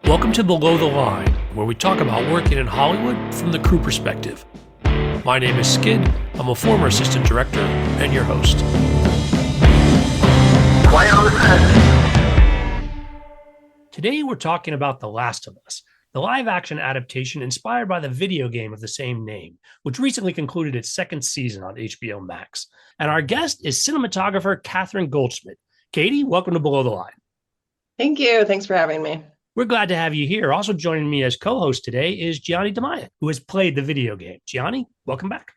Welcome to Below the Line, where we talk about working in Hollywood from the crew perspective. My name is Skid. I'm a former assistant director and your host. Quiet on the set. Today we're talking about The Last of Us, the live-action adaptation inspired by the video game of the same name, which recently concluded its second season on HBO Max. And our guest is cinematographer Catherine Goldschmidt. Katie, welcome to Below the Line. Thank you. Thanks for having me. We're glad to have you here. Also joining me as co-host today is Gianni Damaia, who has played the video game. Gianni, welcome back.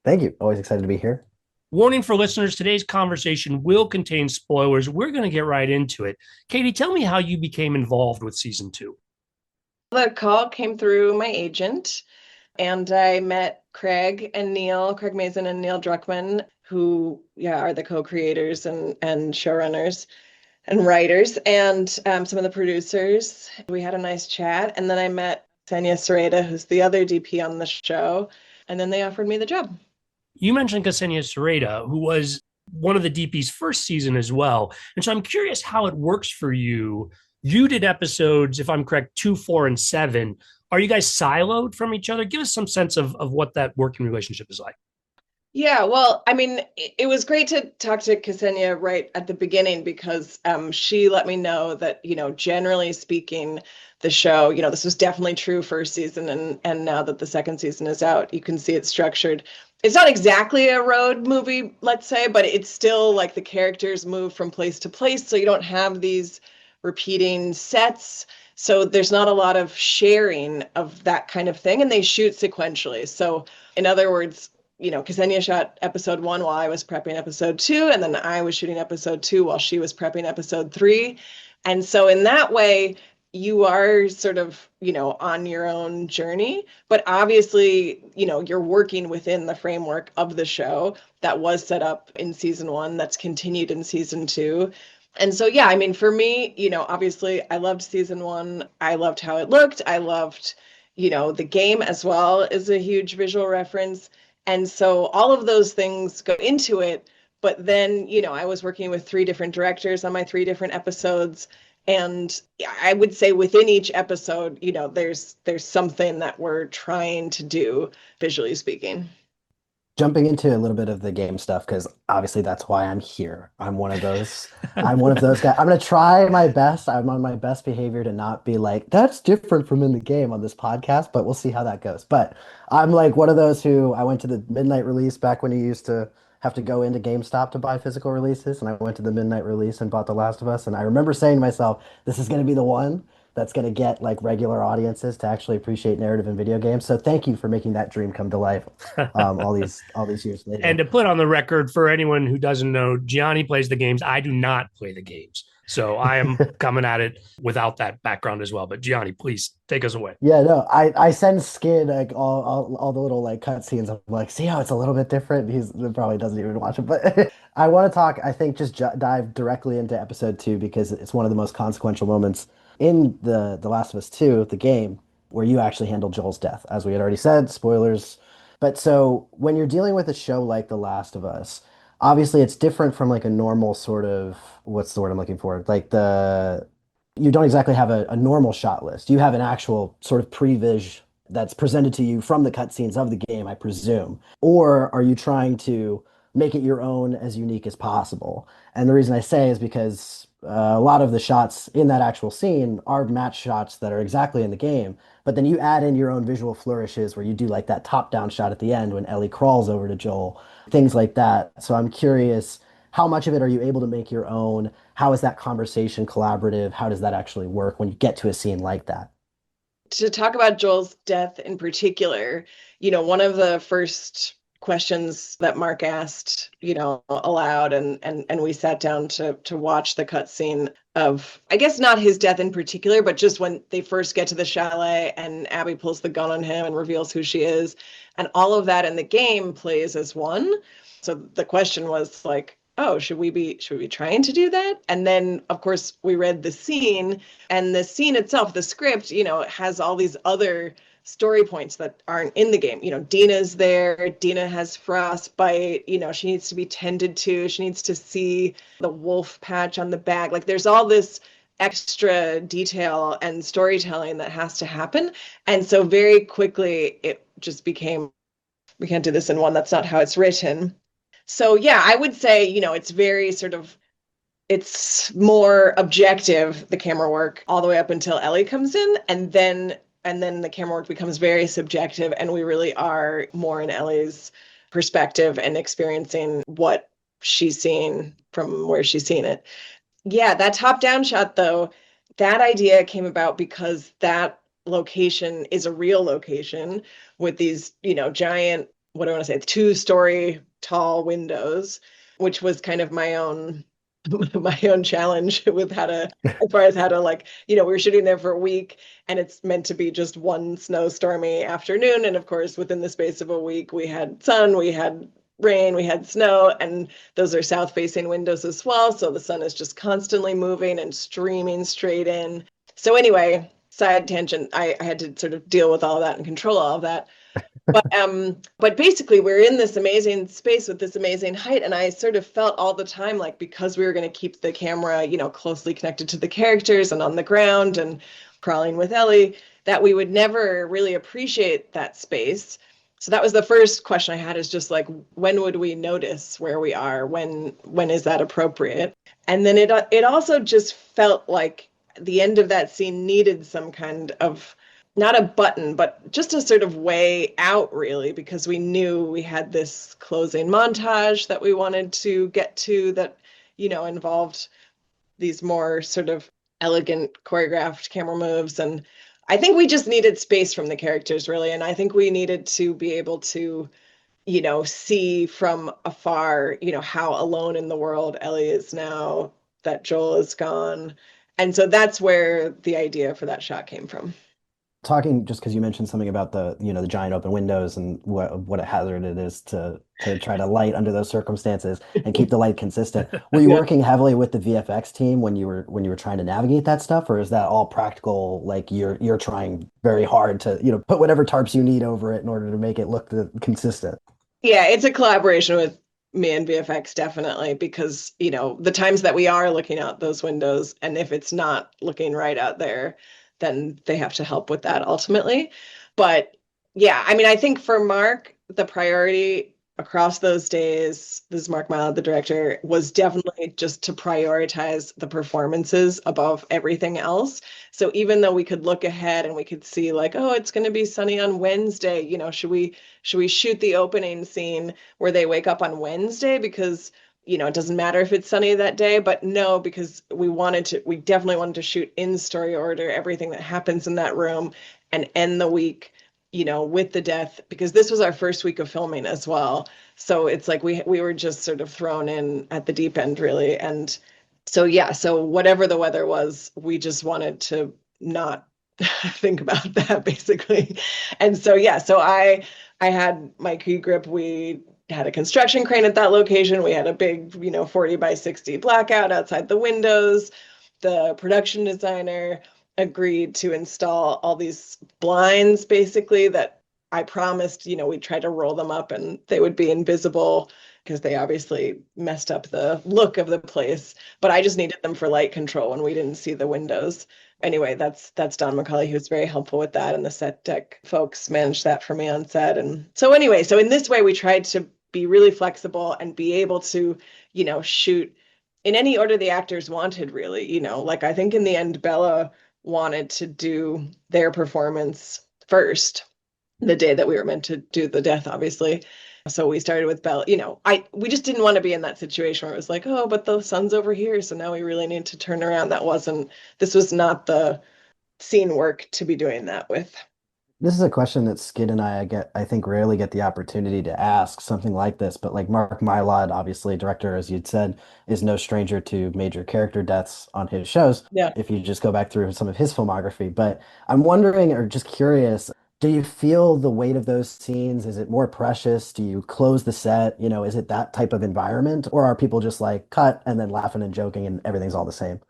Thank you. Always excited to be here. Warning for listeners, today's conversation will contain spoilers. We're going to get right into it. Katie, tell me how you became involved with season 2. The call came through my agent, and I met Craig Mazin and Neil Druckmann, who are the co-creators and showrunners and writers, and some of the producers. We had a nice chat, and then I met Ksenia Sereda, who's the other DP on the show, and then they offered me the job. You mentioned Ksenia Sereda, who was one of the DP's first season as well. And so I'm curious how it works for you. You did episodes, if I'm correct, 2, 4, and 7. Are you guys siloed from each other? Give us some sense of what that working relationship is like. Yeah, well, I mean, it was great to talk to Ksenia right at the beginning because she let me know that, generally speaking, the show, this was definitely true first season. And now that the second season is out, you can see it's structured. It's not exactly a road movie, let's say, but it's still like the characters move from place to place. So you don't have these repeating sets. So there's not a lot of sharing of that kind of thing. And they shoot sequentially. So in other words, Ksenia shot episode 1 while I was prepping episode 2, and then I was shooting episode 2 while she was prepping episode 3. And so in that way, you are sort of, on your own journey, but obviously, you're working within the framework of the show that was set up in season 1, that's continued in season 2. And so, I mean, for me, obviously I loved season 1. I loved how it looked. I loved, the game as well is a huge visual reference. And so all of those things go into it. But then, I was working with 3 different directors on my 3 different episodes. And I would say within each episode, there's something that we're trying to do, visually speaking. Jumping into a little bit of the game stuff, because obviously that's why I'm here. I'm one of those guys. I'm going to try my best. I'm on my best behavior to not be like, that's different from in the game on this podcast, but we'll see how that goes. But I'm like one of those who I went to the midnight release back when you used to have to go into GameStop to buy physical releases. And I went to the midnight release and bought The Last of Us. And I remember saying to myself, this is going to be the one that's going to get like regular audiences to actually appreciate narrative in video games. So thank you for making that dream come to life all these years later. And to put on the record for anyone who doesn't know, Gianni plays the games. I do not play the games. So I am coming at it without that background as well. But Gianni, please take us away. Yeah, no, I send Skid like all the little like cutscenes. I'm like, see how it's a little bit different. He probably doesn't even watch it, but I want to talk. I think just dive directly into episode 2 because it's one of the most consequential moments in the Last of Us 2, the game, where you actually handle Joel's death, as we had already said. Spoilers. But so when you're dealing with a show like The Last of Us, obviously it's different from like a normal sort of, what's the word I'm looking for? Like you don't exactly have a normal shot list. You have an actual sort of previs that's presented to you from the cutscenes of the game, I presume. Or are you trying to make it your own, as unique as possible? And the reason I say is because a lot of the shots in that actual scene are match shots that are exactly in the game, but then you add in your own visual flourishes where you do like that top-down shot at the end when Ellie crawls over to Joel, things like that. So I'm curious, how much of it are you able to make your own? How is that conversation collaborative? How does that actually work when you get to a scene like that? To talk about Joel's death in particular, one of the first questions that Mark asked, aloud, and we sat down to watch the cutscene of, I guess not his death in particular, but just when they first get to the chalet and Abby pulls the gun on him and reveals who she is, and all of that in the game plays as one. So the question was like, oh, should we be trying to do that? And then, of course, we read the scene, and the scene itself, the script, has all these other story points that aren't in the game. Dina's there. Dina has frostbite. She needs to be tended to. She needs to see the wolf patch on the back. Like there's all this extra detail and storytelling that has to happen. And so very quickly it just became, we can't do this in one, that's not how it's written. So yeah, I would say, it's very sort of, it's more objective, the camera work, all the way up until Ellie comes in, and then the camera work becomes very subjective, and we really are more in Ellie's perspective and experiencing what she's seeing from where she's seen it. Yeah, that top-down shot though, that idea came about because that location is a real location with these, giant, what do I want to say, two-story tall windows, which was kind of my own my own challenge with how to, as far as how to, like, we were shooting there for a week, and it's meant to be just one snowstormy afternoon. And of course, within the space of a week, we had sun, we had rain, we had snow, and those are south facing windows as well. So the sun is just constantly moving and streaming straight in. So anyway, side tangent, I had to sort of deal with all of that and control all of that. But basically we're in this amazing space with this amazing height, and I sort of felt all the time like, because we were going to keep the camera, closely connected to the characters and on the ground and crawling with Ellie, that we would never really appreciate that space. So that was the first question I had, is just like, when would we notice where we are? When is that appropriate? And then it also just felt like the end of that scene needed some kind of, not a button, but just a sort of way out, really, because we knew we had this closing montage that we wanted to get to that, involved these more sort of elegant choreographed camera moves. And I think we just needed space from the characters, really. And I think we needed to be able to, see from afar, how alone in the world Ellie is now that Joel is gone. And so that's where the idea for that shot came from. Talking just because you mentioned something about the giant open windows and what a hazard it is to try to light under those circumstances and keep the light consistent. Were you Yeah. working heavily with the VFX team when you were trying to navigate that stuff, or is that all practical? Like you're trying very hard to put whatever tarps you need over it in order to make it look consistent. Yeah, it's a collaboration with me and VFX, definitely, because, the times that we are looking out those windows, and if it's not looking right out there, then they have to help with that ultimately. But yeah, I mean, I think for Mark, the priority across those days, this is Mark Mylod, the director, was definitely just to prioritize the performances above everything else. So even though we could look ahead and we could see like, oh, it's going to be sunny on Wednesday, should we shoot the opening scene where they wake up on Wednesday because it doesn't matter if it's sunny that day. But no, because we definitely wanted to shoot in story order everything that happens in that room and end the week, with the death, because this was our first week of filming as well. So it's like we were just sort of thrown in at the deep end, really. And so yeah, so whatever the weather was, we just wanted to not think about that, basically. And so yeah, so I had my key grip. We had a construction crane at that location. We had a big 40 by 60 blackout outside the windows. The production designer agreed to install all these blinds, basically, that I promised, we'd try to roll them up and they would be invisible because they obviously messed up the look of the place. But I just needed them for light control when we didn't see the windows. Anyway, that's Don McCauley, who's very helpful with that, and the set deck folks managed that for me on set. And so anyway, so in this way, we tried to be really flexible and be able to, shoot in any order the actors wanted, really. Like, I think in the end, Bella wanted to do their performance first, the day that we were meant to do the death, obviously. So we started with Bella. We just didn't want to be in that situation where it was like, oh, but the sun's over here, so now we really need to turn around. This was not the scene work to be doing that with. This is a question that Skid and I think rarely get the opportunity to ask something like this, but like Mark Mylod, obviously director, as you'd said, is no stranger to major character deaths on his shows, Yeah. if you just go back through some of his filmography. But I'm wondering, or just curious, do you feel the weight of those scenes? Is it more precious? Do you close the set? Is it that type of environment? Or are people just like cut and then laughing and joking and everything's all the same?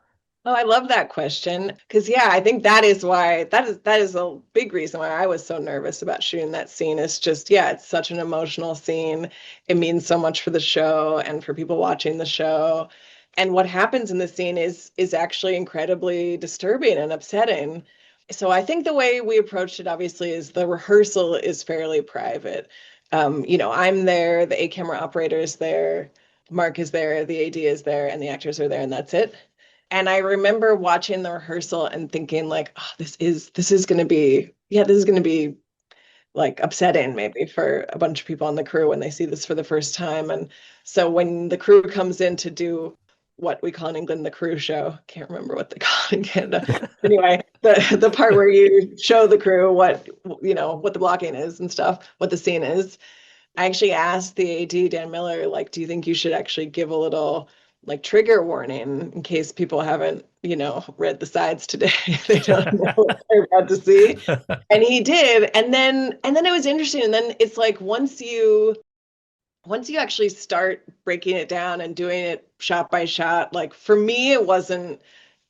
Oh, I love that question. Because yeah, I think that is a big reason why I was so nervous about shooting that scene. It's just, yeah, it's such an emotional scene. It means so much for the show and for people watching the show. And what happens in the scene is actually incredibly disturbing and upsetting. So I think the way we approached it obviously is the rehearsal is fairly private. I'm there, the A camera operator is there, Mark is there, the AD is there, and the actors are there, and that's it. And I remember watching the rehearsal and thinking like, oh, this is going to be, yeah, this is going to be like upsetting maybe for a bunch of people on the crew when they see this for the first time. And so when the crew comes in to do what we call in England the crew show, can't remember what they call it in Canada. Anyway, the part where you show the crew what the blocking is and stuff, what the scene is. I actually asked the AD, Dan Miller, like, do you think you should actually give a little like trigger warning in case people haven't, read the sides today? They don't know what they're about to see. And he did. And then it was interesting. And then it's like once you actually start breaking it down and doing it shot by shot, like for me, it wasn't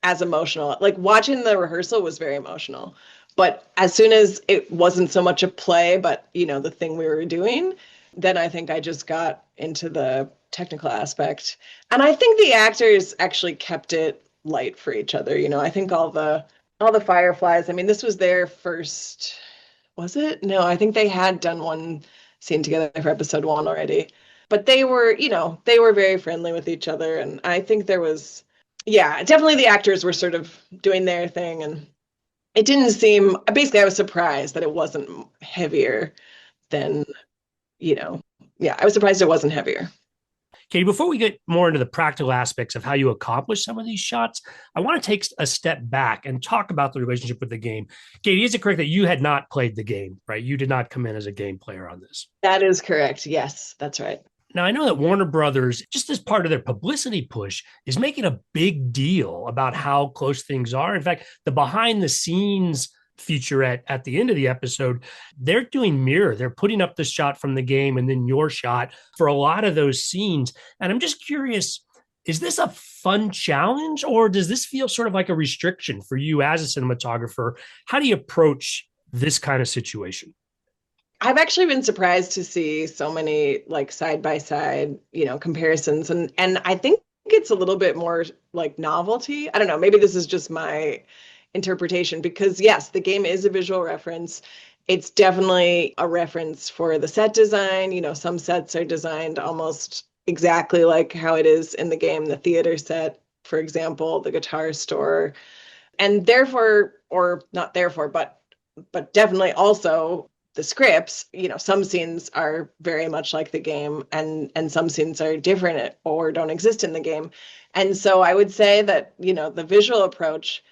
as emotional. Like watching the rehearsal was very emotional. But as soon as it wasn't so much a play, but the thing we were doing, then I think I just got into the technical aspect. And I think the actors actually kept it light for each other. I think all the fireflies, I mean, this was their first, was it? No, I think they had done one scene together for episode 1 already. But they were very friendly with each other. And I think there was, yeah, definitely the actors were sort of doing their thing. And it didn't seem, basically, I was surprised that it wasn't heavier than, yeah, I was surprised it wasn't heavier. Katie, before we get more into the practical aspects of how you accomplish some of these shots, I want to take a step back and talk about the relationship with the game. Katie, is it correct that you had not played the game, right? You did not come in as a game player on this. That is correct. Yes, that's right. Now, I know that Warner Brothers, just as part of their publicity push, is making a big deal about how close things are. In fact, the behind the scenes featurette at the end of the episode, they're doing mirror. They're putting up the shot from the game and then your shot for a lot of those scenes. And I'm just curious, is this a fun challenge or does this feel sort of like a restriction for you as a cinematographer? How do you approach this kind of situation? I've actually been surprised to see so many like side by side, comparisons. And I think it's a little bit more like novelty. I don't know, maybe this is just my interpretation because yes, the game is a visual reference. It's definitely a reference for the set design. Some sets are designed almost exactly like how it is in the game, the theater set, for example, the guitar store. And therefore, or not therefore, but definitely also the scripts, some scenes are very much like the game and some scenes are different or don't exist in the game. And so I would say that, the visual approach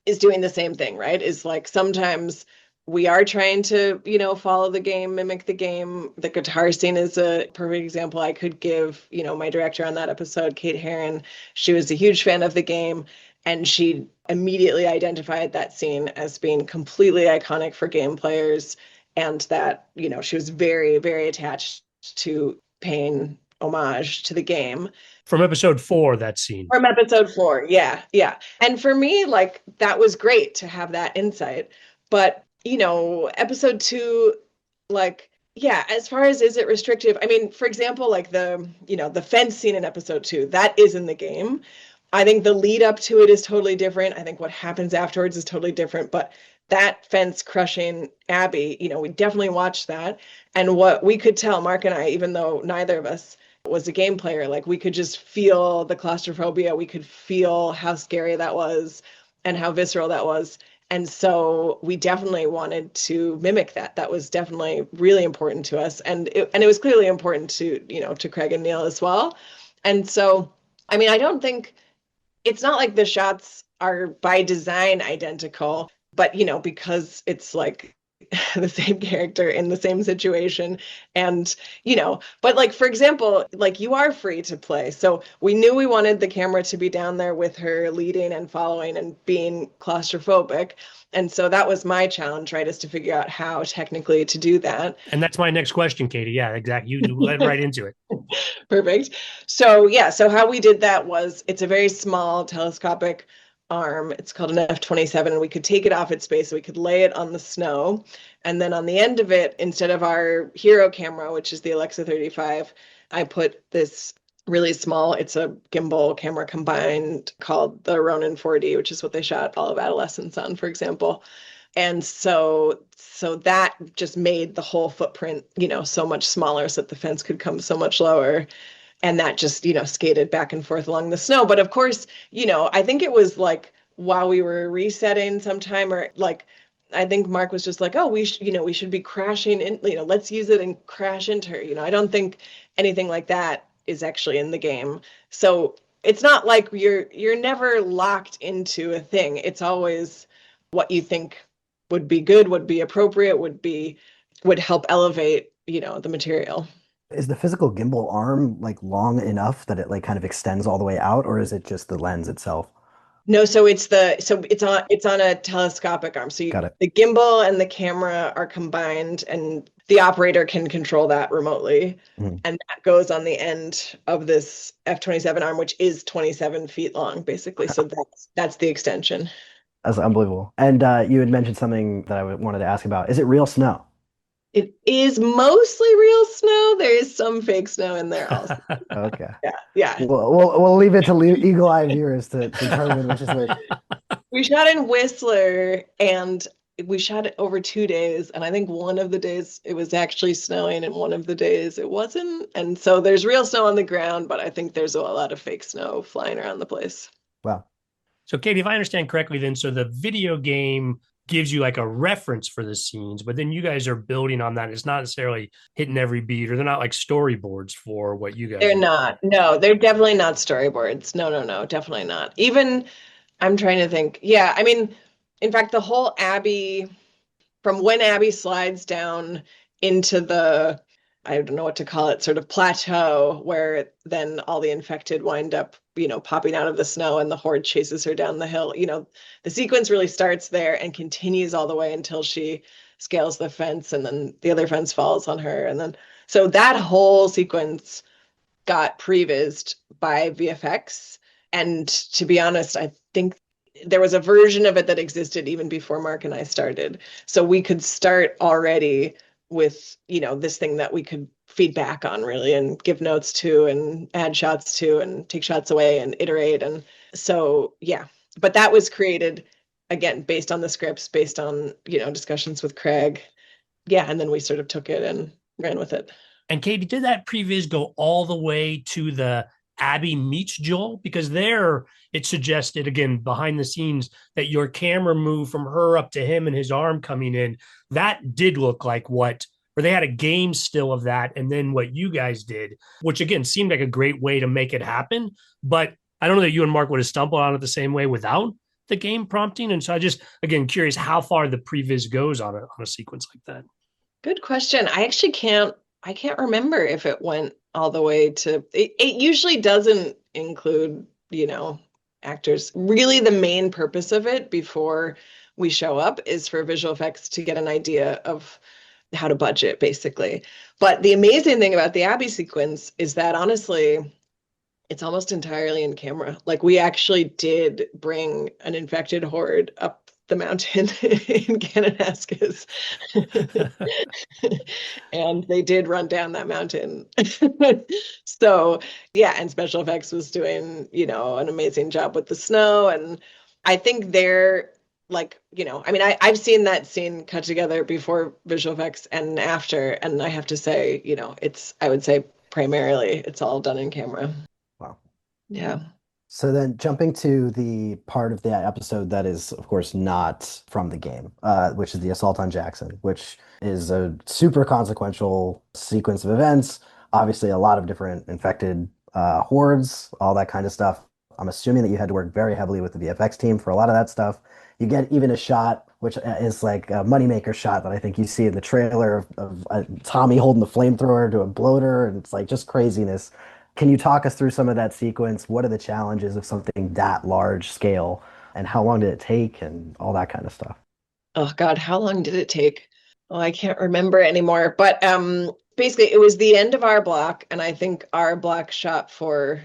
is doing the same thing, right? Is like sometimes we are trying to, follow the game, mimic the game. The guitar scene is a perfect example I could give, my director on that episode, Kate Herron. She was a huge fan of the game and she immediately identified that scene as being completely iconic for game players and that, she was very, very attached to paying homage to the game. From episode 4, that scene. From episode 4, yeah, yeah. And for me, like, that was great to have that insight. But, episode 2, like, yeah, as far as is it restrictive? I mean, for example, like the fence scene in episode 2, that is in the game. I think the lead up to it is totally different. I think what happens afterwards is totally different. But that fence crushing Abby, we definitely watched that. And what we could tell, Mark and I, even though neither of us was a game player, like we could just feel the claustrophobia. We could feel how scary that was and how visceral that was. And so we definitely wanted to mimic that. That was definitely really important to us. And it was clearly important to, to Craig and Neil as well. And so, I mean, I don't think, it's not like the shots are by design identical, but, because it's like the same character in the same situation. And, but like, for example, like you are free to play. So we knew we wanted the camera to be down there with her leading and following and being claustrophobic. And so that was my challenge, right, is to figure out how technically to do that. And that's my next question, Katie. Yeah, exactly. You led right into it. Perfect. So yeah, so how we did that was it's a very small telescopic arm. It's called an F27, and we could take it off its base, so we could lay it on the snow. And then on the end of it, instead of our hero camera, which is the Alexa 35, I put this really small. It's a gimbal camera combined called the Ronin 4D, which is what they shot all of Adolescence on, for example. And so that just made the whole footprint, so much smaller so that the fence could come so much lower. And that just, skated back and forth along the snow. But of course, I think it was like while we were resetting sometime, or like I think Mark was just like, oh, we should be crashing in, let's use it and crash into her. I don't think anything like that is actually in the game. So it's not like you're never locked into a thing. It's always what you think would be good, would be appropriate, would help elevate, the material. Is the physical gimbal arm like long enough that it like kind of extends all the way out, or is it just the lens itself? No, so it's on a telescopic arm. So Got it. the gimbal and the camera are combined, and the operator can control that remotely. Mhm. And that goes on the end of this F-27 arm, which is 27 feet long, basically. So that's the extension. That's unbelievable. And you had mentioned something that I wanted to ask about. Is it real snow? It is mostly real snow. There is some fake snow in there also. Okay. Yeah, yeah. We'll leave it to eagle-eye viewers to determine which is which. We shot in Whistler, and we shot it over 2 days. And I think one of the days it was actually snowing, and one of the days it wasn't. And so there's real snow on the ground, but I think there's a lot of fake snow flying around the place. Wow. So, Katie, if I understand correctly, then so the video game gives you like a reference for the scenes, but then you guys are building on that. It's not necessarily hitting every beat, or they're not like storyboards for what you guys They're are. not. No, they're definitely not storyboards. No, no, no, definitely not. Even I'm trying to think. Yeah, I mean, in fact, the whole Abby, from when Abby slides down into the, I don't know what to call it, sort of plateau where then all the infected wind up, popping out of the snow and the horde chases her down the hill. The sequence really starts there and continues all the way until she scales the fence and then the other fence falls on her. And then, so that whole sequence got prevised by VFX. And to be honest, I think there was a version of it that existed even before Mark and I started. So we could start already with, this thing that we could feed back on really and give notes to and add shots to and take shots away and iterate. And so, yeah, but that was created again, based on the scripts, based on, discussions with Craig. Yeah. And then we sort of took it and ran with it. And Katie, did that previs go all the way to the Abby meets Joel? Because there it suggested, again, behind the scenes, that your camera moved from her up to him and his arm coming in. That did look like what, or they had a game still of that. And then what you guys did, which again seemed like a great way to make it happen. But I don't know that you and Mark would have stumbled on it the same way without the game prompting. And so I just, again, curious how far the previs goes on a sequence like that. Good question. I can't remember if it went all the way to it usually doesn't include, actors. Really the main purpose of it before we show up is for visual effects to get an idea of how to budget, basically. But the amazing thing about the Abby sequence is that honestly, it's almost entirely in camera. Like we actually did bring an infected horde up the mountain in Kananaskis. And they did run down that mountain. So yeah, and special effects was doing, an amazing job with the snow. And I think they're like, I mean, I've seen that scene cut together before visual effects and after, and I have to say, I would say primarily it's all done in camera. Wow. Yeah. So then jumping to the part of the episode that is, of course, not from the game, which is the assault on Jackson, which is a super consequential sequence of events. Obviously, a lot of different infected hordes, all that kind of stuff. I'm assuming that you had to work very heavily with the VFX team for a lot of that stuff. You get even a shot, which is like a moneymaker shot that I think you see in the trailer of Tommy holding the flamethrower to a bloater, and it's like just craziness. Can you talk us through some of that sequence? What are the challenges of something that large scale, and how long did it take, and all that kind of stuff? Oh God, how long did it take? Oh, I can't remember anymore. But basically it was the end of our block, and I think our block shot for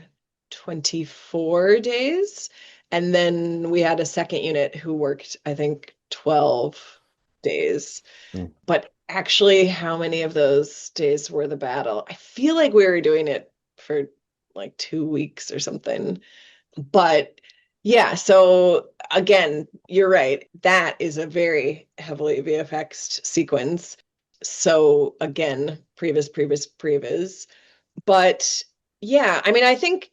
24 days. And then we had a second unit who worked, I think, 12 days. Mm. But actually, how many of those days were the battle? I feel like we were doing it for like 2 weeks or something. But yeah, so again, you're right. That is a very heavily VFX sequence. So again, previs. But yeah, I mean, I think,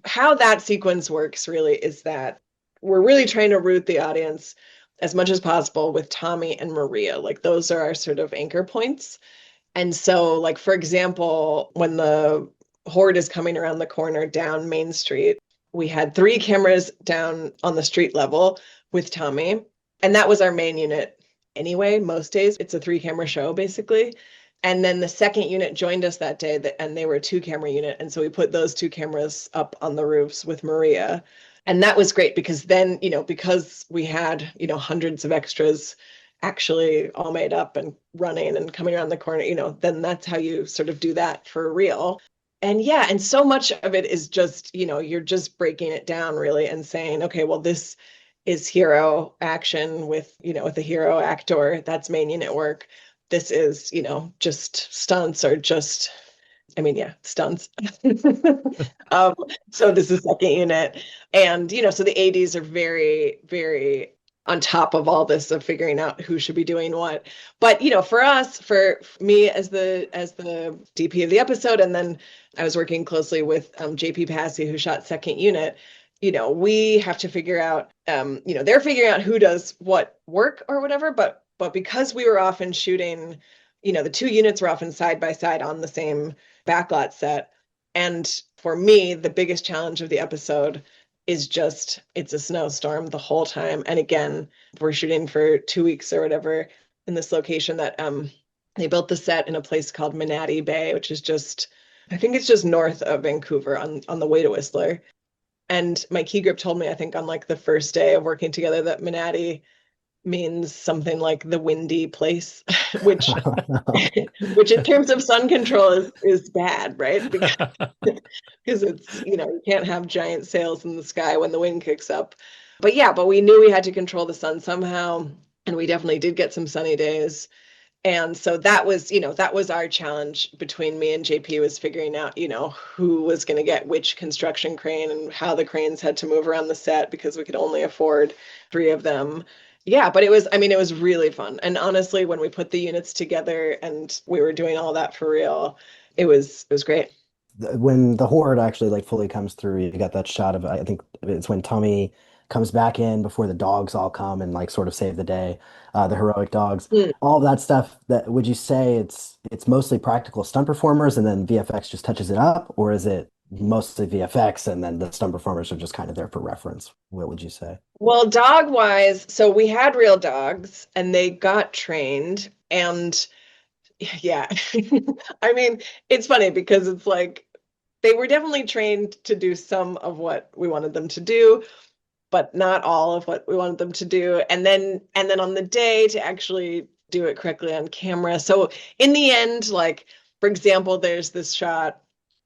how that sequence works really is that we're really trying to root the audience as much as possible with Tommy and Maria. Like those are our sort of anchor points. And so, like, for example, when the horde is coming around the corner down Main Street, we had three cameras down on the street level with Tommy. And that was our main unit anyway, most days. It's a three-camera show, basically. And then the second unit joined us that day, and they were a two-camera unit. And so we put those two cameras up on the roofs with Maria. And that was great because then, because we had, hundreds of extras actually all made up and running and coming around the corner, then that's how you sort of do that for real. And yeah, and so much of it is just, you're just breaking it down really and saying, okay, well, this is hero action with a hero actor. That's main unit work. This is, just stunts or just, I mean, yeah, stunts. um, so this is second unit. And, so the ADs are very, very on top of all this of figuring out who should be doing what. But, for us, for me as the DP of the episode, and then I was working closely with JP Passy, who shot second unit, we have to figure out, they're figuring out who does what work or whatever, but because we were often shooting, the two units were often side by side on the same backlot set. And for me, the biggest challenge of the episode is just, it's a snowstorm the whole time. And again, we're shooting for 2 weeks or whatever in this location that they built the set in a place called Manatee Bay, which is just, I think it's just north of Vancouver on the way to Whistler. And my key grip told me, I think on like the first day of working together, that Manatee means something like the windy place, which which in terms of sun control is bad, right? Because it's, you can't have giant sails in the sky when the wind kicks up. But yeah, but we knew we had to control the sun somehow, and we definitely did get some sunny days. And so that was our challenge between me and JP, was figuring out, who was going to get which construction crane and how the cranes had to move around the set because we could only afford three of them. Yeah, but it was really fun. And honestly, when we put the units together and we were doing all that for real, it was great. When the horde actually like fully comes through, you got that shot of, I think it's when Tommy comes back in before the dogs all come and like sort of save the day, the heroic dogs, Mm. all of that stuff. That would you say it's mostly practical stunt performers and then VFX just touches it up, or is it mostly VFX and then the stunt performers are just kind of there for reference? What would you say? Well, dog wise, so we had real dogs and they got trained, and yeah, I mean, it's funny because it's like they were definitely trained to do some of what we wanted them to do, but not all of what we wanted them to do. And then on the day to actually do it correctly on camera. So in the end, like, for example, there's this shot,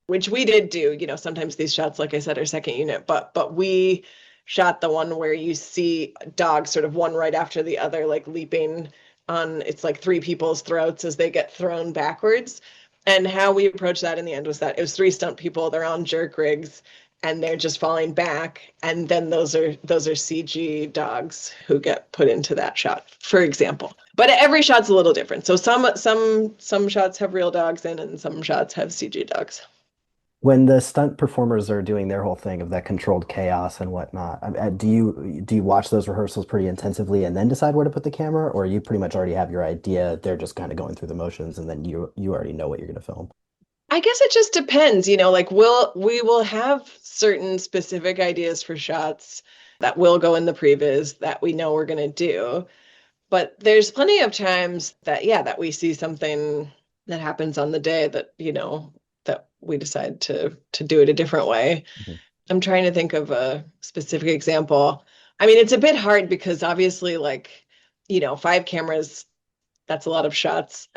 which we did do, sometimes these shots, like I said, are second unit, but we shot the one where you see dogs sort of one right after the other, like leaping on, it's like three people's throats as they get thrown backwards. And how we approached that in the end was that it was three stunt people, they're on jerk rigs and they're just falling back. And then those are CG dogs who get put into that shot, for example. But every shot's a little different. So some shots have real dogs in and some shots have CG dogs. When the stunt performers are doing their whole thing of that controlled chaos and whatnot, do you watch those rehearsals pretty intensively and then decide where to put the camera, or you pretty much already have your idea? They're just kind of going through the motions, and then you already know what you're going to film. I guess it just depends, like we will have certain specific ideas for shots that will go in the previs that we know we're going to do. But there's plenty of times that, yeah, that we see something that happens on the day that, that we decide to do it a different way. Mhm. I'm trying to think of a specific example. I mean, it's a bit hard because obviously, like, 5 cameras, that's a lot of shots.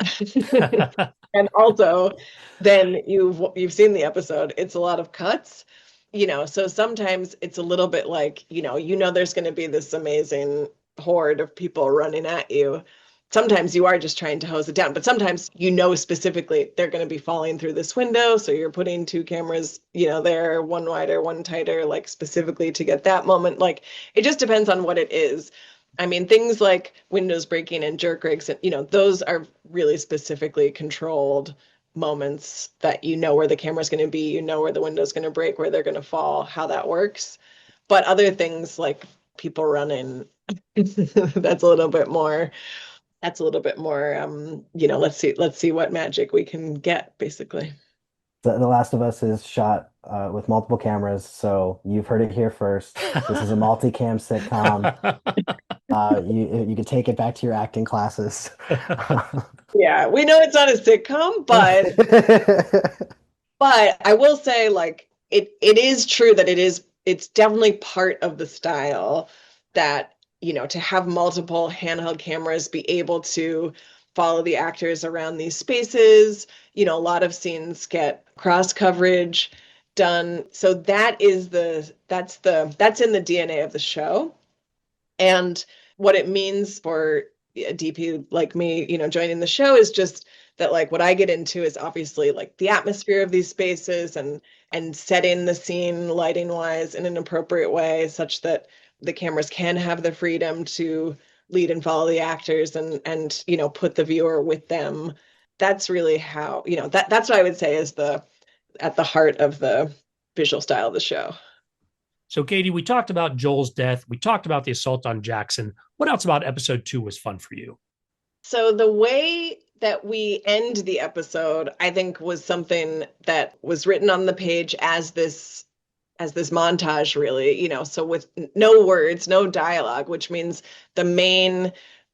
And also, then you've seen the episode, it's a lot of cuts. So sometimes it's a little bit like, there's going to be this amazing horde of people running at you. sometimes you are just trying to hose it down, but sometimes you know specifically they're going to be falling through this window. So you're putting two cameras, there, one wider, one tighter, like specifically to get that moment. Like it just depends on what it is. I mean, things like windows breaking and jerk rigs, those are really specifically controlled moments that you know where the camera's going to be, you know where the window's going to break, where they're going to fall, how that works. But other things like people running, that's a little bit more let's see what magic we can get, basically. The Last of Us is shot with multiple cameras, so you've heard it here first. This is a multicam sitcom. You can take it back to your acting classes. Yeah, we know it's not a sitcom, but I will say, like, it is true that it's definitely part of the style that, to have multiple handheld cameras be able to follow the actors around these spaces. A lot of scenes get cross coverage done. So that's in the DNA of the show. And what it means for a DP like me, joining the show is just that, like, what I get into is obviously like the atmosphere of these spaces and setting the scene lighting wise in an appropriate way such that the cameras can have the freedom to lead and follow the actors and put the viewer with them. That's really how, that's what I would say is at the heart of the visual style of the show. So, Katie, we talked about Joel's death. We talked about the assault on Jackson. What else about episode 2 was fun for you? So the way that we end the episode, I think, was something that was written on the page as this montage, really, so with no words, no dialogue, which means the main,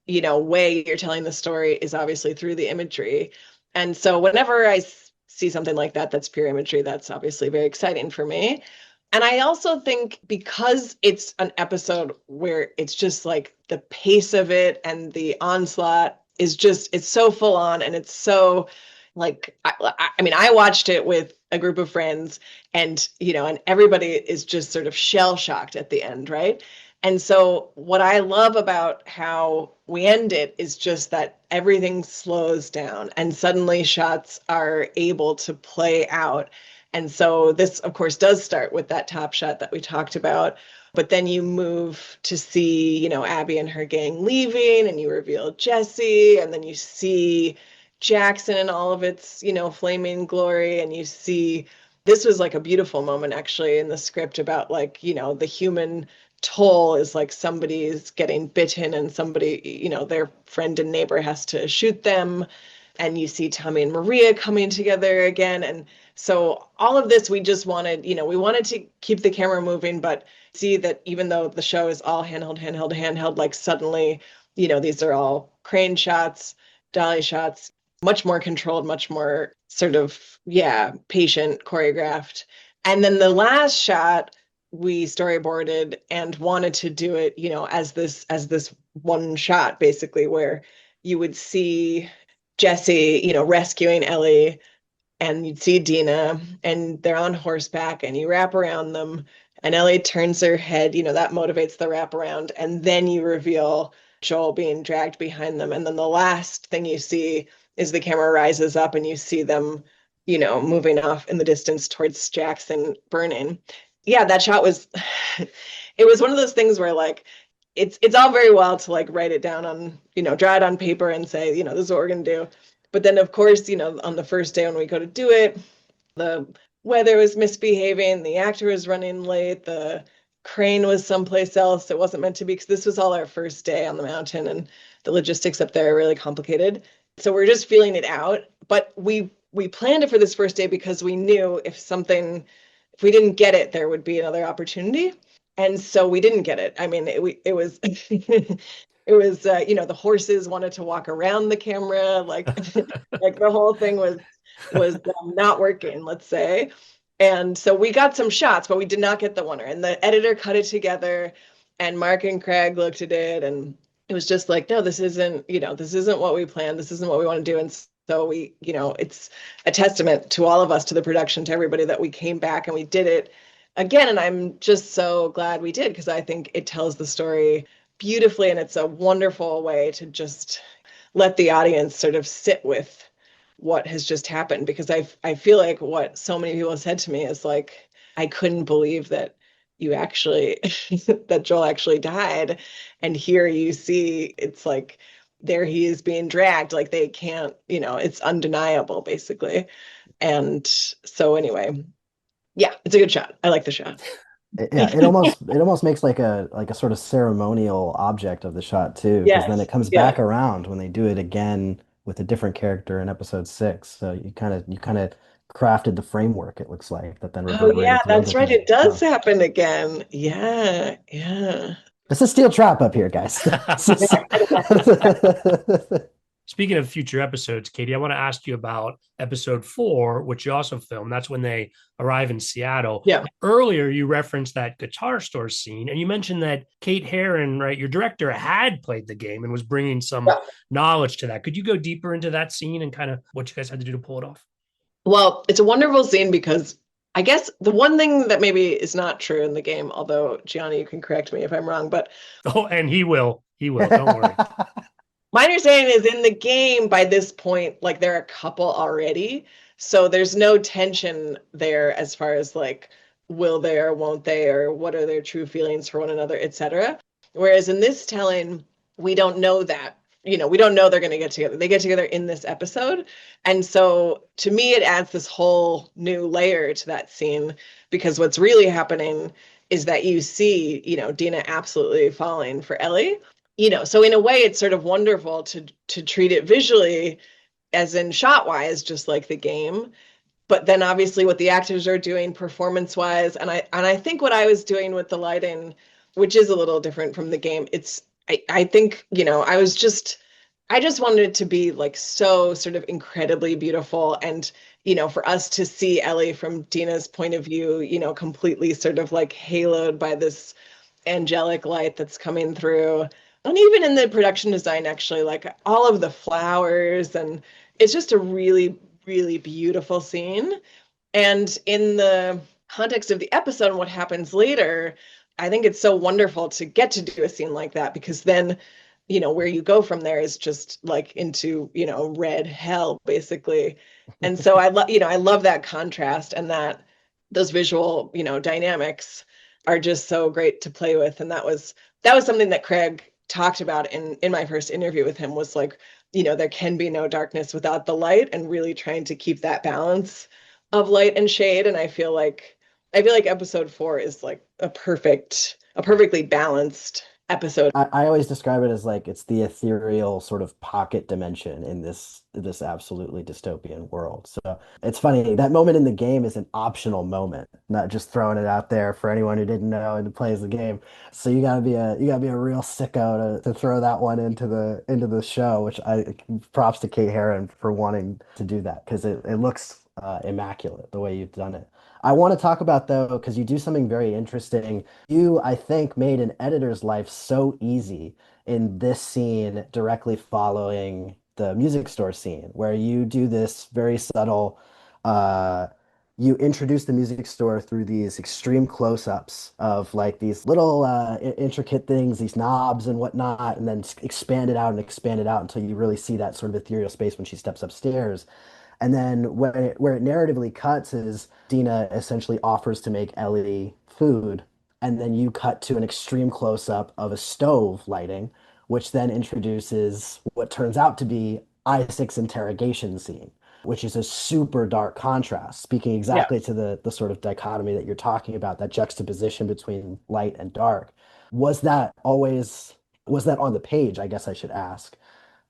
way you're telling the story is obviously through the imagery. And so whenever I see something like that, that's pure imagery, that's obviously very exciting for me. And I also think because it's an episode where it's just like the pace of it and the onslaught is just, it's so full on, and it's so like, I mean, I watched it with a group of friends, and, and everybody is just sort of shell shocked at the end, right? And so what I love about how we end it is just that everything slows down and suddenly shots are able to play out. And so this, of course, does start with that top shot that we talked about. But then you move to see, Abby and her gang leaving, and you reveal Jesse, and then you see Jackson in all of its, flaming glory. And you see, this was like a beautiful moment actually in the script about, like, the human toll is like somebody's getting bitten and somebody, their friend and neighbor has to shoot them. And you see Tommy and Maria coming together again. And so all of this, we just wanted, we wanted to keep the camera moving, but see that even though the show is all handheld, like suddenly, these are all crane shots, dolly shots, much more controlled, much more sort of, patient, choreographed. And then the last shot, we storyboarded and wanted to do it, as this one shot, basically, where you would see Jesse, rescuing Ellie, and you'd see Dina, and they're on horseback, and you wrap around them, and Ellie turns her head, that motivates the wraparound, and then you reveal Joel being dragged behind them, and then the last thing you see is the camera rises up, and you see them, moving off in the distance towards Jackson burning. Yeah, that shot was, it was one of those things where, like, it's all very well to, like, write it down on, draw it on paper and say, this is what we're going to do. But then, of course, on the first day when we go to do it, the weather was misbehaving, the actor was running late, the crane was someplace else. It wasn't meant to be, because this was all our first day on the mountain, and the logistics up there are really complicated. So we're just feeling it out. But we planned it for this first day because we knew if we didn't get it, there would be another opportunity. And so we didn't get it. I mean, it was it was the horses wanted to walk around the camera, like like the whole thing was not working, let's say. And so we got some shots, but we did not get the winner. And the editor cut it together, and Mark and Craig looked at it, and it was just like, no, this isn't what we planned. This isn't what we want to do. And so we, it's a testament to all of us, to the production, to everybody, that we came back and we did it again. And I'm just so glad we did, because I think it tells the story beautifully, and it's a wonderful way to just let the audience sort of sit with what has just happened, because I feel like what so many people have said to me is like, I couldn't believe that you actually that Joel actually died. And here you see it's like there he is being dragged, like they can't, it's undeniable basically. And so anyway, yeah, it's a good shot. I like the shot. Yeah, it almost makes like a sort of ceremonial object of the shot too, because then it Yes. comes Yeah. back around when they do it again with a different character in episode 6. So you kind of crafted the framework, it looks like, that then Oh yeah, reverberated through that's right. everything. It does Oh, happen again. Yeah. Yeah. it's a steel trap up here, guys. Speaking of future episodes, Katie, I want to ask you about episode 4, which you also filmed. That's when they arrive in Seattle. Yeah. Earlier, you referenced that guitar store scene, and you mentioned that Kate Herron, right, your director, had played the game and was bringing some Yeah. knowledge to that. Could you go deeper into that scene and kind of what you guys had to do to pull it off? Well, it's a wonderful scene because I guess the one thing that maybe is not true in the game, although Gianni, you can correct me if I'm wrong, but Oh, and he will. He will. Don't worry. my understanding is in the game by this point, like they're a couple already. So there's no tension there as far as like, will they or won't they, or what are their true feelings for one another, etc. Whereas in this telling, we don't know that. We don't know they're going to get together. They get together in this episode. And so to me, it adds this whole new layer to that scene, because what's really happening is that you see, Dina absolutely falling for Ellie. So in a way it's sort of wonderful to treat it visually as in shot wise, just like the game, but then obviously what the actors are doing performance wise, and I think what I was doing with the lighting, which is a little different from the game, I think I just wanted it to be like so sort of incredibly beautiful, and for us to see Ellie from Dina's point of view, completely sort of like haloed by this angelic light that's coming through. And even in the production design, actually, like all of the flowers, and it's just a really, really beautiful scene. And in the context of the episode and what happens later, I think it's so wonderful to get to do a scene like that, because then, where you go from there is just like into, red hell, basically. And so I love that contrast, and that those visual, dynamics are just so great to play with. And that was something that Craig talked about in my first interview with him, was like, there can be no darkness without the light, and really trying to keep that balance of light and shade. And I feel like episode 4 is like a perfectly balanced episode. I always describe it as like it's the ethereal sort of pocket dimension in this absolutely dystopian world. So it's funny that moment in the game is an optional moment, not just throwing it out there for anyone who didn't know and who plays the game. So you gotta be a real sicko to throw that one into the show, which I props to Kate Herron for wanting to do that, because it looks immaculate the way you've done it. I want to talk about, though, because you do something very interesting. You, I think, made an editor's life so easy in this scene directly following the music store scene, where you do this very subtle, uh, you introduce the music store through these extreme close-ups of like these little intricate things, these knobs and whatnot, and then expand it out until you really see that sort of ethereal space when she steps upstairs. And then where it narratively cuts is Dina essentially offers to make Ellie food, and then you cut to an extreme close-up of a stove lighting, which then introduces what turns out to be Isaac's interrogation scene, which is a super dark contrast, speaking Yeah. exactly to the sort of dichotomy that you're talking about, that juxtaposition between light and dark. Was that always, was that on the page, I guess I should ask?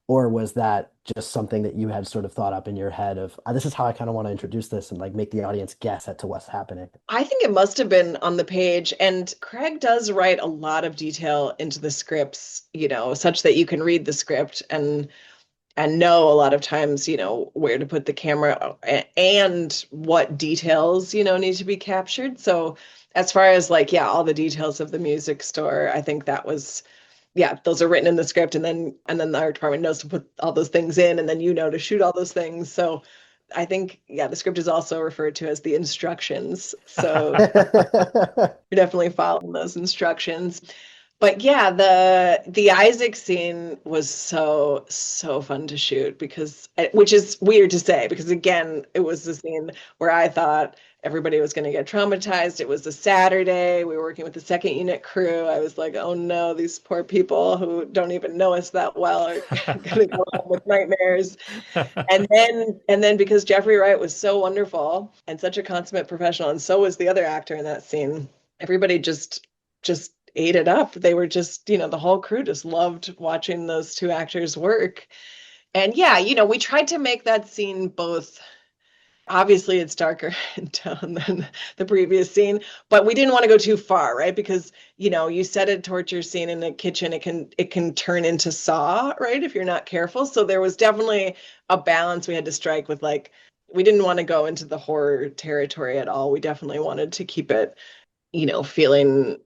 Or was that just something that you had sort of thought up in your head of, this is how I kind of want to introduce this and like make the audience guess at to what's happening? I think it must have been on the page. And Craig does write a lot of detail into the scripts, such that you can read the script and know a lot of times, where to put the camera and what details, need to be captured. So as far as like, yeah, all the details of the music store, I think that was, yeah, those are written in the script, and then the art department knows to put all those things in, and then to shoot all those things. So I think, yeah, the script is also referred to as the instructions. So you're definitely following those instructions. But yeah, the Isaac scene was so fun to shoot because which is weird to say because again, it was the scene where I thought everybody was going to get traumatized. It was a Saturday. We were working with the second unit crew. I was like, "Oh no, these poor people who don't even know us that well are going to go home with nightmares." And then because Jeffrey Wright was so wonderful and such a consummate professional, and so was the other actor in that scene, everybody just ate it up. They were just, the whole crew just loved watching those two actors work. And yeah, we tried to make that scene both. Obviously, it's darker in tone than the previous scene, but we didn't want to go too far, right? Because you set a torture scene in a kitchen, it can turn into Saw, right? If you're not careful. So there was definitely a balance we had to strike with, like, we didn't want to go into the horror territory at all. We definitely wanted to keep it, feeling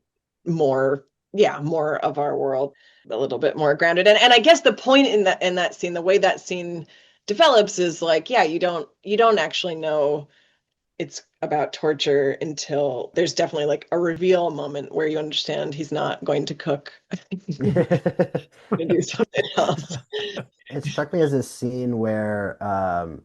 more, yeah, more of our world, a little bit more grounded. And I guess the point in that scene, the way that scene develops is like, yeah, you don't actually know it's about torture until there's definitely like a reveal moment where you understand he's not going to cook. He's going to do something else. It struck me as a scene where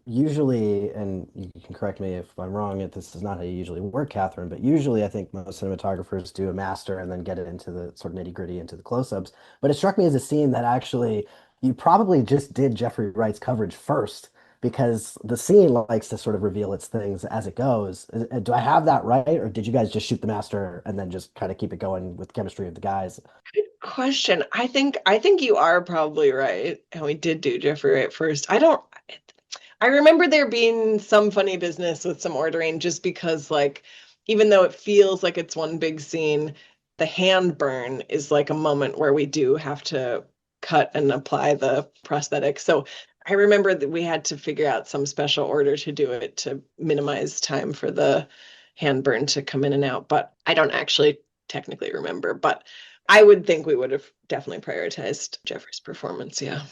usually, and you can correct me if I'm wrong, if this is not how you usually work, Catherine, but usually I think most cinematographers do a master and then get it into the sort of nitty-gritty into the close-ups. But it struck me as a scene that actually you probably just did Jeffrey Wright's coverage first because the scene likes to sort of reveal its things as it goes. Do I have that right, or did you guys just shoot the master and then just kind of keep it going with chemistry of the guys? Question. I think you are probably right. And we did do Jeffrey Wright first. I remember there being some funny business with some ordering just because, like, even though it feels like it's one big scene, the hand burn is like a moment where we do have to cut and apply the prosthetic. So I remember that we had to figure out some special order to do it to minimize time for the hand burn to come in and out. But I don't actually technically remember. But I would think we would have definitely prioritized Jeffrey's performance. Yeah.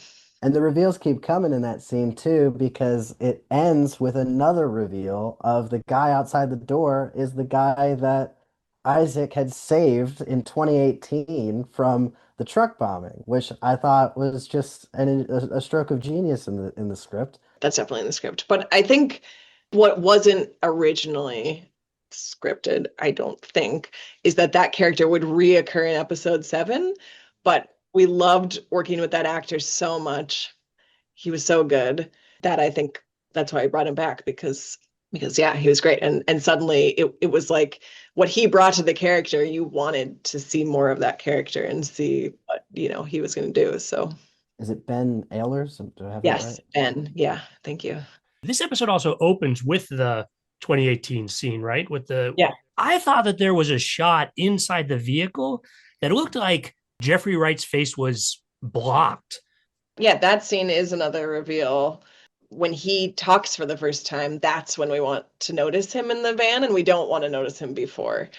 And the reveals keep coming in that scene too, because it ends with another reveal of the guy outside the door is the guy that Isaac had saved in 2018 from the truck bombing, which I thought was just a stroke of genius in the script. That's definitely in the script. But I think what wasn't originally scripted, I don't think, is that character would reoccur in episode 7. But we loved working with that actor so much. He was so good that I think that's why I brought him back because yeah, he was great. And suddenly it was like what he brought to the character, you wanted to see more of that character and see what, he was going to do. So Is it Ben Ehlers? Do I have that right? yes, and yeah, thank you. This episode also opens with the 2018 scene, right? Yeah. I thought that there was a shot inside the vehicle that looked like Jeffrey Wright's face was blocked. Yeah, that scene is another reveal. When he talks for the first time, that's when we want to notice him in the van, and we don't want to notice him before.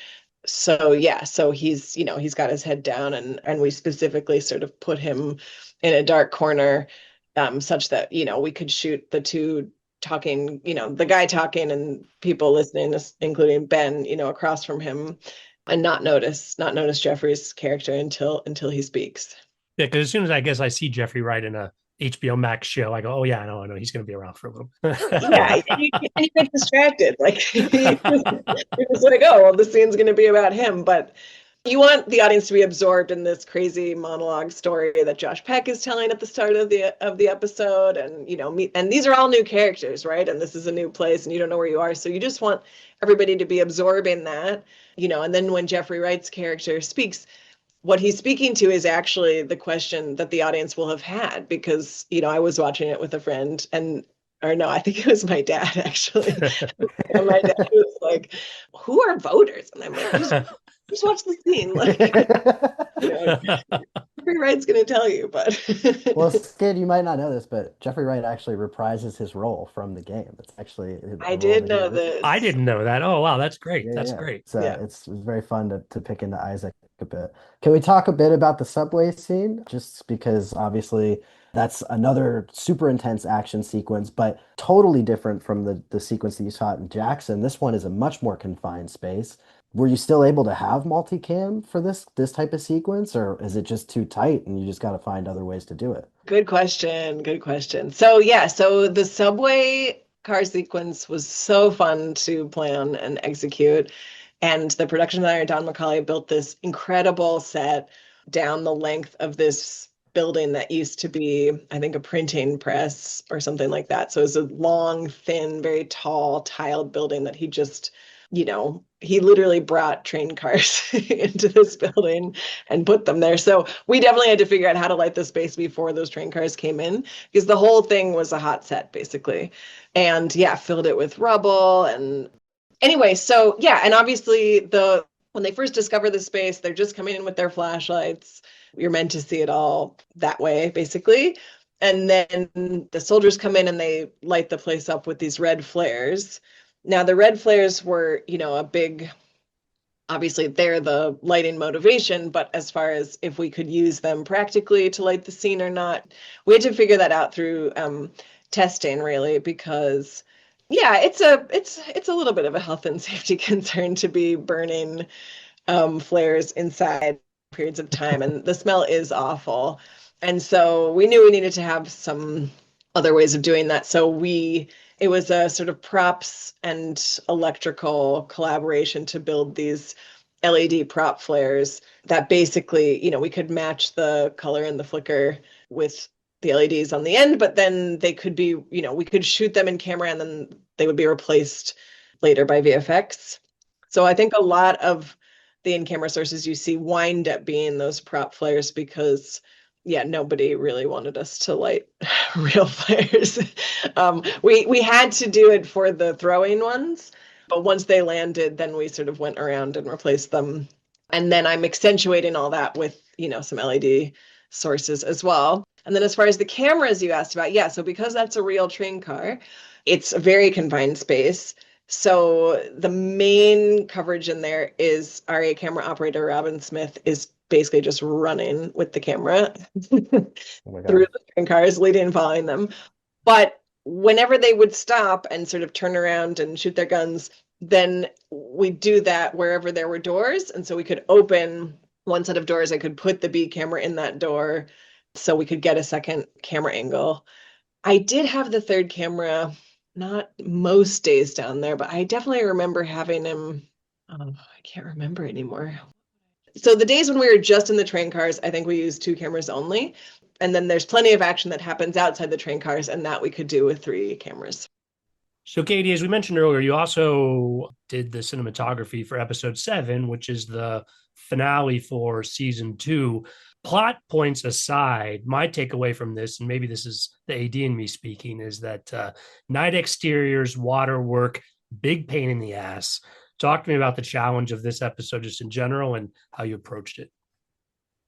So yeah, so he's got his head down, and we specifically sort of put him in a dark corner, such that, we could shoot the two talking, the guy talking and people listening, including Ben, across from him, and not notice Jeffrey's character until he speaks. Yeah, because as soon as I guess I see Jeffrey Wright in a HBO Max show, I go, "Oh yeah, I know, he's going to be around for a little." Yeah, and you get distracted. Like you're just like, oh, well, the scene's going to be about him, but you want the audience to be absorbed in this crazy monologue story that Josh Peck is telling at the start of the episode, and meet. And these are all new characters, right? And this is a new place, and you don't know where you are, so you just want everybody to be absorbing that, And then when Jeffrey Wright's character speaks, what he's speaking to is actually the question that the audience will have had because, I was watching it with a friend or no, I think it was my dad actually. And my dad was like, who are voters? And I'm like, just watch the scene. Like, Jeffrey Wright's going to tell you, but. Well, Skid, you might not know this, but Jeffrey Wright actually reprises his role from the game. It's actually a I role did that he know originated. this. I didn't know that. Oh wow, that's great. Yeah, That's yeah. great. So Yeah. it's very fun to pick into Isaac a bit. Can we talk a bit about the subway scene? Just because obviously that's another super intense action sequence, but totally different from the sequence that you saw in Jackson. This one is a much more confined space. Were you still able to have multicam for this type of sequence, or is it just too tight and you just got to find other ways to do it? Good question. Good question. So yeah, so the subway car sequence was so fun to plan and execute. And the production designer, Don McCauley, built this incredible set down the length of this building that used to be, I think, a printing press or something like that. So it was a long, thin, very tall, tiled building that he just, he literally brought train cars into this building and put them there. So we definitely had to figure out how to light the space before those train cars came in, because the whole thing was a hot set, basically. And yeah, filled it with rubble and anyway, so yeah, and obviously when they first discover the space, they're just coming in with their flashlights. You're meant to see it all that way, basically. And then the soldiers come in and they light the place up with these red flares. Now, the red flares were, a big, obviously, they're the lighting motivation, but as far as if we could use them practically to light the scene or not, we had to figure that out through testing, really, because yeah, it's a little bit of a health and safety concern to be burning flares inside periods of time, and the smell is awful. And so we knew we needed to have some other ways of doing that. It was a sort of props and electrical collaboration to build these LED prop flares that basically, we could match the color and the flicker with the LEDs on the end, but then they could be, we could shoot them in camera and then they would be replaced later by VFX. So I think a lot of the in-camera sources you see wind up being those prop flares because, yeah, nobody really wanted us to light real flares. We had to do it for the throwing ones, but once they landed, then we sort of went around and replaced them. And then I'm accentuating all that with, some LED sources as well. And then as far as the cameras you asked about, yeah, so because that's a real train car, it's a very confined space. So the main coverage in there is RA camera operator Robin Smith is basically just running with the camera Oh my through God. the train cars, leading and following them. But whenever they would stop and sort of turn around and shoot their guns, then we do that wherever there were doors. And so we could open one set of doors. I could put the B camera in that door so we could get a second camera angle. I did have the third camera, not most days down there, but I definitely remember having him. Oh, I can't remember anymore. So the days when we were just in the train cars, I think we used two cameras only. And then there's plenty of action that happens outside the train cars, and that we could do with three cameras. So, Katie, as we mentioned earlier, you also did the cinematography for episode 7, which is the finale for season 2. Plot points aside, my takeaway from this, and maybe this is the AD in me speaking, is that night exteriors, water work, big pain in the ass. Talk to me about the challenge of this episode just in general and how you approached it.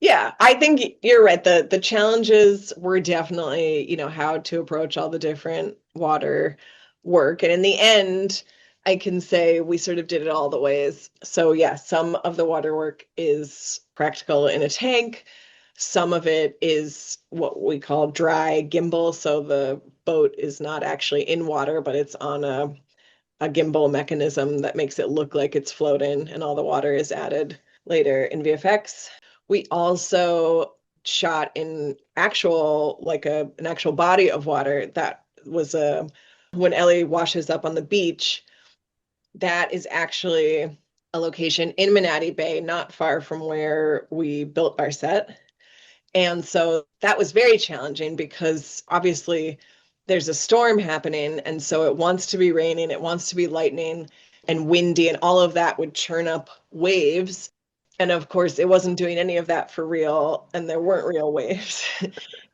Yeah, I think you're right. The challenges were definitely, how to approach all the different water work. And in the end, I can say we sort of did it all the ways. So yeah, some of the water work is practical in a tank. Some of it is what we call dry gimbal. So the boat is not actually in water, but it's on a gimbal mechanism that makes it look like it's floating, and all the water is added later in VFX. We also shot in actual, like an actual body of water that was when Ellie washes up on the beach. That is actually a location in Manatee Bay, not far from where we built our set. And so that was very challenging because obviously there's a storm happening. And so it wants to be raining, it wants to be lightning and windy, and all of that would churn up waves. And of course, it wasn't doing any of that for real, and there weren't real waves.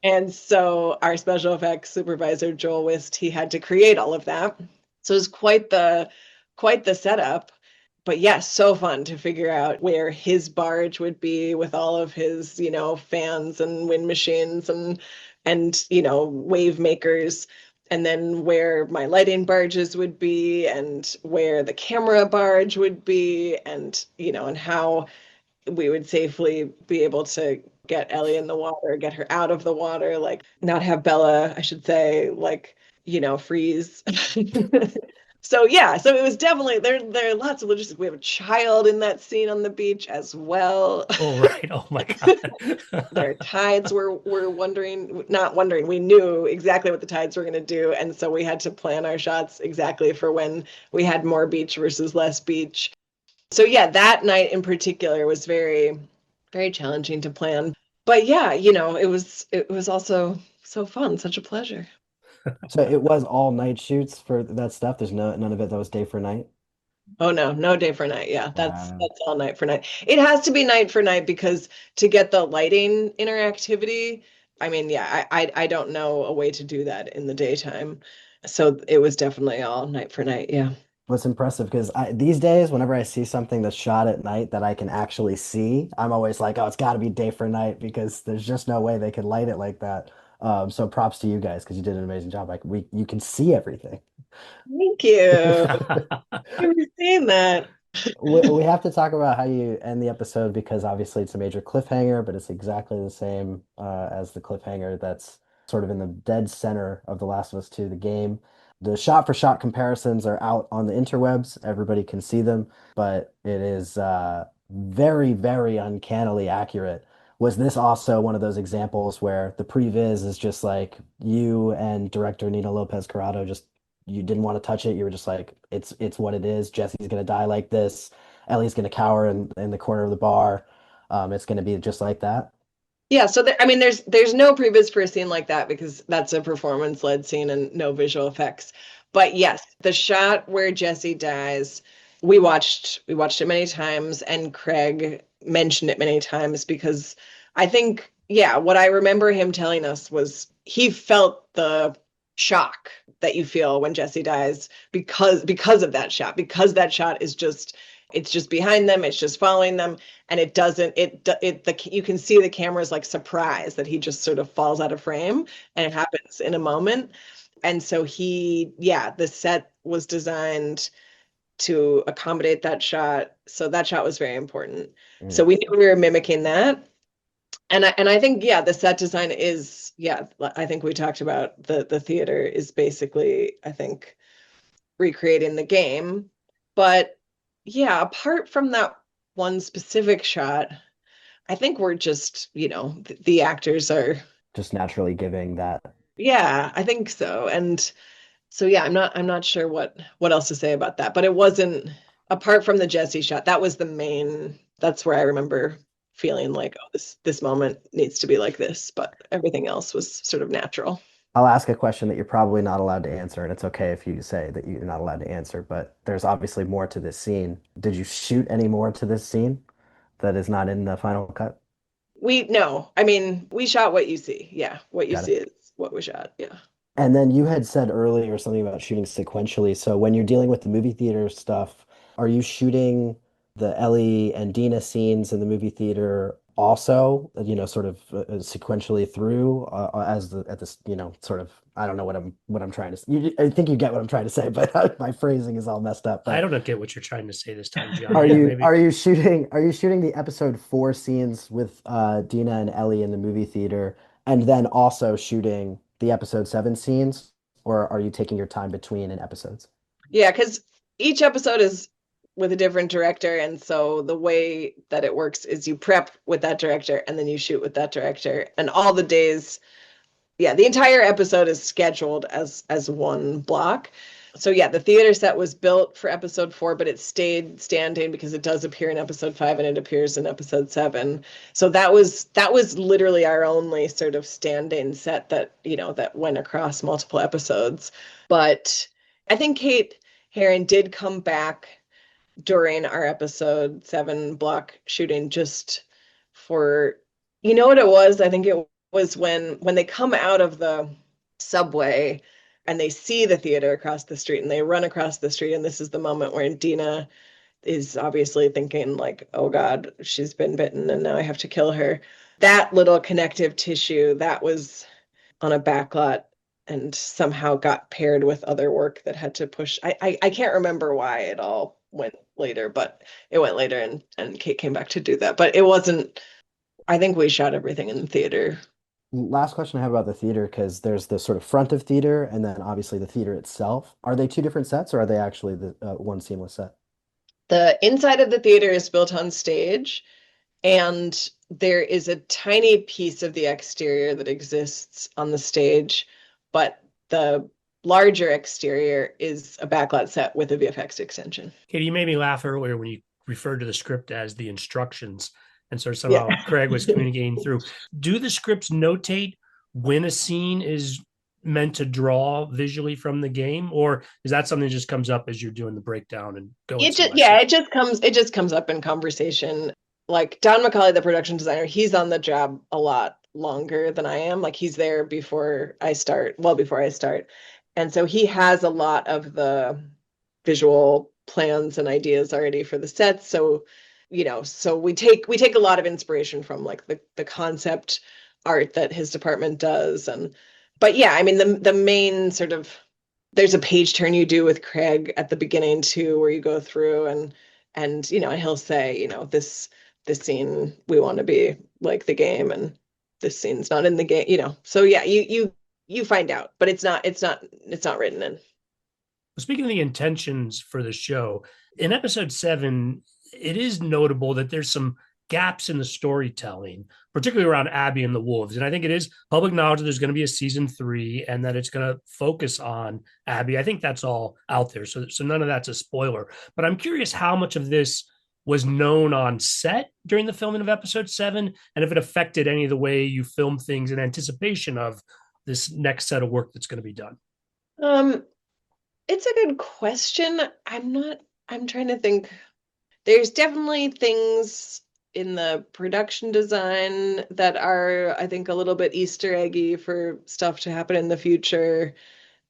And so our special effects supervisor, Joel Wist, he had to create all of that. So it was quite the setup. But yes, so fun to figure out where his barge would be with all of his, fans and wind machines and wave makers, and then where my lighting barges would be and where the camera barge would be, and how we would safely be able to get Ellie in the water, get her out of the water, like not have Bella, I should say, like, freeze. So yeah, so it was definitely there are lots of logistics. We have a child in that scene on the beach as well. Oh, right. Oh my God. Their tides were wondering, not wondering, we knew exactly what the tides were going to do. And so we had to plan our shots exactly for when we had more beach versus less beach. So yeah, that night in particular was very, very challenging to plan. But yeah, it was also so fun, such a pleasure. So it was all night shoots for that stuff. There's none of it that was day for night. Oh no, no day for night. Yeah, that's Wow. that's all night for night. It has to be night for night because to get the lighting interactivity, I mean, yeah, I don't know a way to do that in the daytime. So it was definitely all night for night. Yeah. What's impressive because these days, whenever I see something that's shot at night that I can actually see, I'm always like, oh, it's got to be day for night because there's just no way they could light it like that. So props to you guys because you did an amazing job. Like you can see everything. Thank you. Thank you for saying that. We have to talk about how you end the episode because obviously it's a major cliffhanger, but it's exactly the same as the cliffhanger that's sort of in the dead center of The Last of Us 2, the game. The shot for shot comparisons are out on the interwebs. Everybody can see them, but it is very, very uncannily accurate. Was this also one of those examples where the previs is just like you and director Nina Lopez Corrado just you didn't want to touch it. You were just like, it's what it is. Jesse's gonna die like this. Ellie's gonna cower in the corner of the bar. It's gonna be just like that. Yeah, so I mean, there's no previs for a scene like that because that's a performance-led scene and no visual effects. But yes, the shot where Jesse dies, we watched it many times, and Craig mentioned it many times because I think, yeah, what I remember him telling us was he felt the shock that you feel when Jesse dies because of that shot, because that shot is just it's just behind them, it's just following them, and it doesn't you can see the camera's like surprised that he just sort of falls out of frame, and it happens in a moment. And so yeah, the set was designed to accommodate that shot, so that shot was very important. So Mm. we knew we were mimicking that. And I think, yeah, the set design is, yeah, I think we talked about the theater is basically, I think, recreating the game. But yeah, apart from that one specific shot, I think we're just, the actors are, Just naturally giving that. yeah, I think so. And so yeah, I'm not sure what else to say about that. But it wasn't, apart from the Jesse shot, that was the main, that's where I remember feeling like, oh, this moment needs to be like this, but everything else was sort of natural. I'll ask a question that you're probably not allowed to answer, and it's okay if you say that you're not allowed to answer, but there's obviously more to this scene. Did you shoot any more to this scene that is not in the final cut? We no, I mean, we shot what you see. Yeah, what you Got see it. is what we shot. Yeah. And then you had said earlier something about shooting sequentially. So when you're dealing with the movie theater stuff, are you shooting the Ellie and Dina scenes in the movie theater also, sort of sequentially through as the at this, sort of I don't know what I'm trying to I think you get what I'm trying to say, but my phrasing is all messed up. I But don't get what you're trying to say this time, are Gianni. you Maybe. are you shooting are you shooting the episode 4 scenes with Dina and Ellie in the movie theater and then also shooting the episode 7 scenes, or are you taking your time between in episodes? Yeah, because each episode is with a different director, and so the way that it works is you prep with that director and then you shoot with that director, and all the days, yeah, the entire episode is scheduled as one block. So yeah, the theater set was built for episode 4, but it stayed standing because it does appear in episode 5 and it appears in episode 7. So that was literally our only sort of standing set that went across multiple episodes. But I think Kate Herron did come back during our episode 7 block shooting just for, you know what it was? I think it was when they come out of the subway and they see the theater across the street and they run across the street, and this is the moment where Dina is obviously thinking like, oh God, she's been bitten and now I have to kill her. That little connective tissue that was on a backlot and somehow got paired with other work that had to push. I can't remember why it all went later, but it went later, and Kate came back to do that. But it wasn't, I think we shot everything in the theater. Last question I have about the theater, because there's the sort of front of theater and then obviously the theater itself. Are they two different sets or are they actually the one seamless set? The inside of the theater is built on stage, and there is a tiny piece of the exterior that exists on the stage, but the larger exterior is a backlot set with a VFX extension. Katie, you made me laugh earlier when you referred to the script as the instructions, and so somehow Yeah. Craig was communicating through. Do the scripts notate when a scene is meant to draw visually from the game, or is that something that just comes up as you're doing the breakdown and going? It just comes up in conversation. Like Don McCauley, the production designer, he's on the job a lot longer than I am. Like he's there before I start, well before I start. And so he has a lot of the visual plans and ideas already for the sets. So, so we take a lot of inspiration from like the concept art that his department does. And but yeah, I mean the main sort of, there's a page turn you do with Craig at the beginning too, where you go through and he'll say, this scene we want to be like the game, and this scene's not in the game, So yeah, you find out, but it's not written in. Speaking of the intentions for the show, in episode 7, it is notable that there's some gaps in the storytelling, particularly around Abby and the Wolves. And I think it is public knowledge that there's going to be a season 3 and that it's going to focus on Abby. I think that's all out there. So none of that's a spoiler. But I'm curious how much of this was known on set during the filming of episode 7, and if it affected any of the way you film things in anticipation of this next set of work that's going to be done. It's a good question. I'm trying to think. There's definitely things in the production design that are, I think, a little bit Easter eggy for stuff to happen in the future.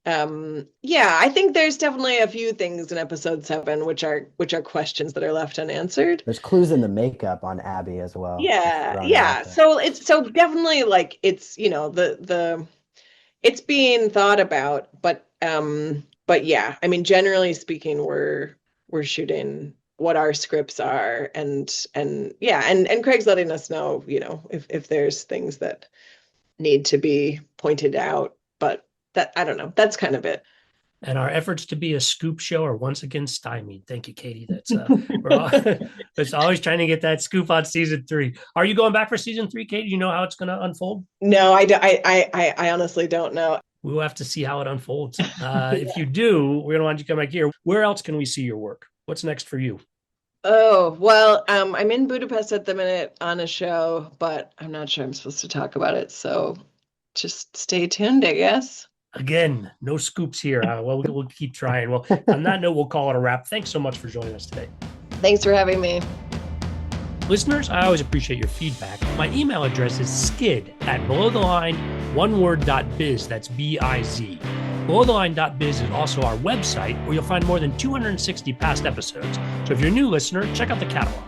Yeah, I think there's definitely a few things in episode 7 which are questions that are left unanswered. There's clues in the makeup on Abby as well. Yeah. So it's so definitely like it's, the it's being thought about, but yeah, I mean, generally speaking, we're shooting what our scripts are, and yeah, and Craig's letting us know, if there's things that need to be pointed out, but that, I don't know, that's kind of it. And our efforts to be a scoop show are once again stymied. Thank you, Katie. That's it's always trying to get that scoop on season 3. Are you going back for season 3, Katie? Do you know how it's going to unfold? No, I honestly don't know. We will have to see how it unfolds. If you do, we're going to want you to come back here. Where else can we see your work? What's next for you? Oh, well, I'm in Budapest at the minute on a show, but I'm not sure I'm supposed to talk about it. So just stay tuned, I guess. Again, no scoops here. Well, we'll keep trying. Well, on that note, we'll call it a wrap. Thanks so much for joining us today. Thanks for having me. Listeners, I always appreciate your feedback. My email address is skid@belowtheline.oneWord.biz. That's B-I-Z. Belowtheline.biz is also our website, where you'll find more than 260 past episodes. So if you're a new listener, check out the catalog.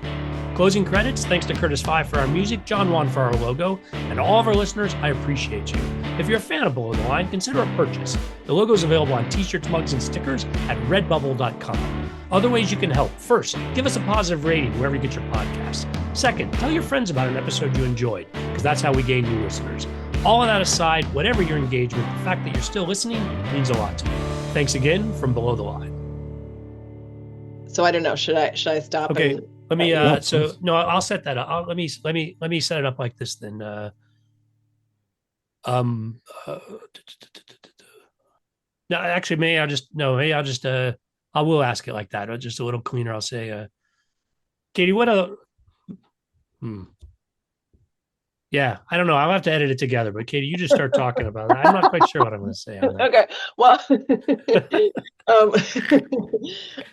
Closing credits, thanks to Curtis Five for our music, John Juan for our logo, and all of our listeners, I appreciate you. If you're a fan of Below the Line, consider a purchase. The logo is available on t-shirts, mugs, and stickers at redbubble.com. Other ways you can help. First, give us a positive rating wherever you get your podcasts. Second, tell your friends about an episode you enjoyed, because that's how we gain new listeners. All of that aside, whatever your engagement, the fact that you're still listening means a lot to me. Thanks again from Below the Line. So I don't know. Should I stop? Okay. Let me no, I'll set that up. Let me set it up like this then. No, actually, maybe I will ask it like that. Just a little cleaner. I'll say, Katie, yeah, I don't know. I'll have to edit it together, but Katie, you just start talking about that. I'm not quite sure what I'm going to say on that. Okay. Well,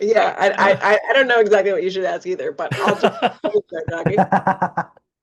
yeah, I don't know exactly what you should ask either, but I'll just start talking.